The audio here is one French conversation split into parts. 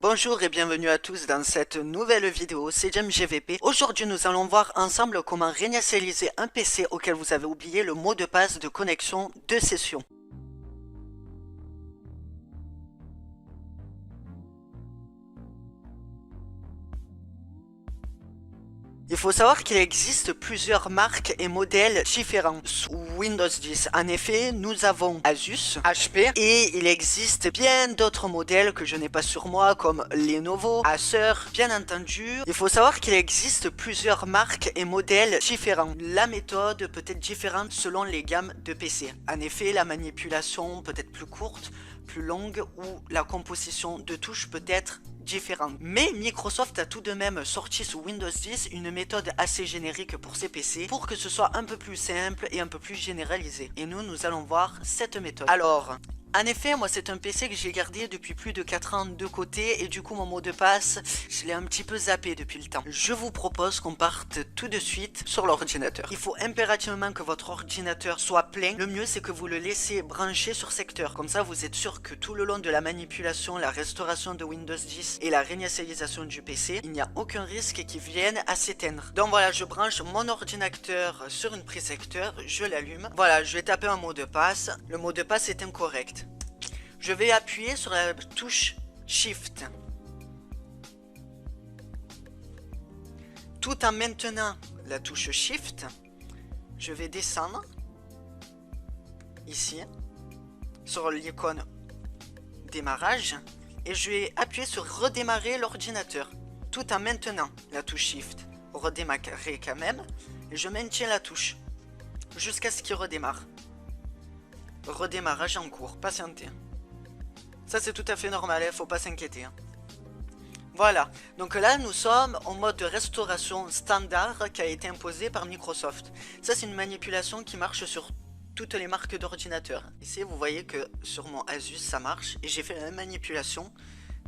Bonjour et bienvenue à tous dans cette nouvelle vidéo, c'est JamesGVP. Aujourd'hui nous allons voir ensemble comment réinitialiser un PC auquel vous avez oublié le mot de passe de connexion de session. Il faut savoir qu'il existe plusieurs marques et modèles différents sous Windows 10. En effet, nous avons Asus, HP et il existe bien d'autres modèles que je n'ai pas sur moi comme Lenovo, Acer. Bien entendu, il faut savoir qu'il existe plusieurs marques et modèles différents. La méthode peut être différente selon les gammes de PC. En effet, la manipulation peut être plus courte, plus longue ou la composition de touches peut être différente. Mais Microsoft a tout de même sorti sous Windows 10 une méthode assez générique pour ces PC pour que ce soit un peu plus simple et un peu plus généralisé. Et nous allons voir cette méthode. Alors, en effet, moi c'est un PC que j'ai gardé depuis plus de 4 ans de côté et du coup mon mot de passe, je l'ai un petit peu zappé depuis le temps. Je vous propose qu'on parte tout de suite sur l'ordinateur. Il faut impérativement que votre ordinateur soit plein. Le mieux c'est que vous le laissez brancher sur secteur. Comme ça vous êtes sûr que tout le long de la manipulation, la restauration de Windows 10 et la réinitialisation du PC, il n'y a aucun risque qu'il vienne à s'éteindre. Donc voilà, je branche mon ordinateur sur une prise secteur, je l'allume. Voilà, je vais taper un mot de passe. Le mot de passe est incorrect. Je vais appuyer sur la touche Shift. Tout en maintenant la touche Shift, je vais descendre ici sur l'icône démarrage et je vais appuyer sur redémarrer l'ordinateur tout en maintenant la touche Shift. Redémarrer quand même et je maintiens la touche jusqu'à ce qu'il redémarre. Redémarrage en cours, patientez. Ça c'est tout à fait normal, il ne faut pas s'inquiéter. Voilà, donc là nous sommes en mode de restauration standard qui a été imposé par Microsoft. Ça c'est une manipulation qui marche sur toutes les marques d'ordinateurs. Ici vous voyez que sur mon Asus ça marche et j'ai fait la même manipulation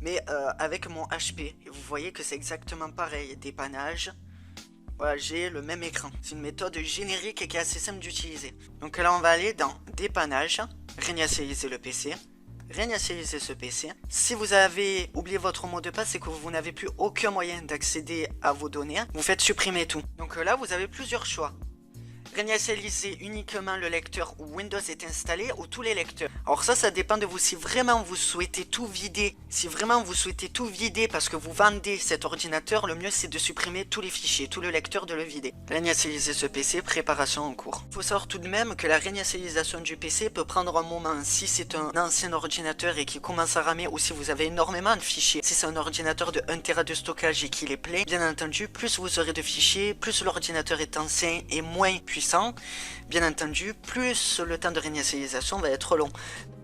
mais avec mon HP. Et vous voyez que c'est exactement pareil, dépannage. Voilà, j'ai le même écran. C'est une méthode générique et qui est assez simple d'utiliser. Donc là on va aller dans dépannage, réinitialiser le PC. Réinitialiser ce PC. Si vous avez oublié votre mot de passe et que vous n'avez plus aucun moyen d'accéder à vos données, vous faites supprimer tout. Donc là, vous avez plusieurs choix. Réinitialiser uniquement le lecteur où Windows est installé ou tous les lecteurs. Alors ça dépend de vous. Si vraiment vous souhaitez tout vider, parce que vous vendez cet ordinateur, le mieux c'est de supprimer tous les fichiers, tout le lecteur de le vider. Réinitialiser ce PC, préparation en cours. Il faut savoir tout de même que la réinitialisation du PC peut prendre un moment si c'est un ancien ordinateur et qui commence à ramer ou si vous avez énormément de fichiers. Si c'est un ordinateur de 1 Tera de stockage et qu'il est plein, bien entendu, plus vous aurez de fichiers, plus l'ordinateur est ancien et moins puissant. Bien entendu, plus le temps de réinitialisation va être long.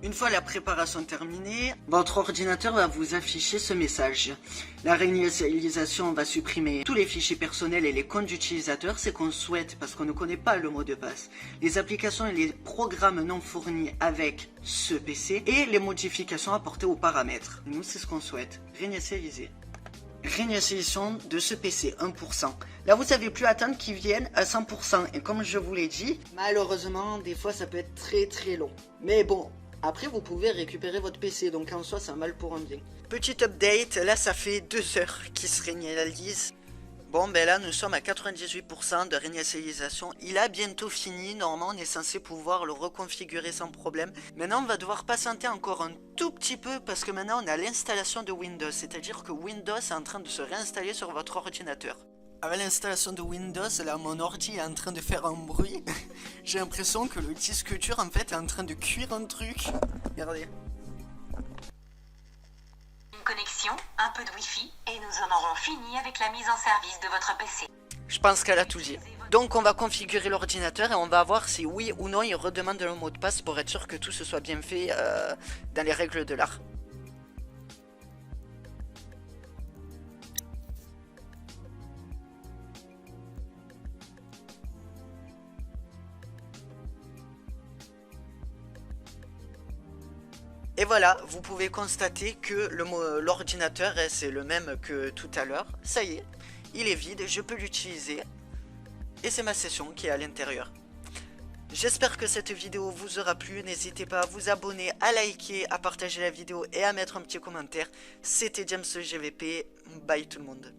Une fois la préparation terminée, votre ordinateur va vous afficher ce message. La réinitialisation va supprimer tous les fichiers personnels et les comptes d'utilisateurs, c'est qu'on souhaite parce qu'on ne connaît pas le mot de passe. Les applications et les programmes non fournis avec ce PC et les modifications apportées aux paramètres. Nous, c'est ce qu'on souhaite. Réinitialiser. Réinitialisation de ce PC, 1%. Là, vous savez plus attendre qu'il vienne à 100%. Et comme je vous l'ai dit, malheureusement, des fois, ça peut être très long. Mais bon, après, vous pouvez récupérer votre PC. Donc, en soi, c'est un mal pour un bien. Petit update, là, ça fait 2 heures qu'il se réinitialise. Bon, ben là, nous sommes à 98% de réinitialisation. Il a bientôt fini. Normalement, on est censé pouvoir le reconfigurer sans problème. Maintenant, on va devoir patienter encore un tout petit peu parce que maintenant, on a l'installation de Windows. C'est-à-dire que Windows est en train de se réinstaller sur votre ordinateur. Avec l'installation de Windows, là, mon ordi est en train de faire un bruit. J'ai l'impression que le disque dur, en fait, est en train de cuire un truc. Regardez. Connexion, un peu de Wi-Fi et nous en aurons fini avec la mise en service de votre PC. Je pense qu'elle a tout dit. Donc on va configurer l'ordinateur et on va voir si oui ou non il redemande le mot de passe pour être sûr que tout se soit bien fait dans les règles de l'art. Et voilà, vous pouvez constater que l'ordinateur c'est le même que tout à l'heure. Ça y est, il est vide, je peux l'utiliser. Et c'est ma session qui est à l'intérieur. J'espère que cette vidéo vous aura plu. N'hésitez pas à vous abonner, à liker, à partager la vidéo et à mettre un petit commentaire. C'était James GVP. Bye tout le monde.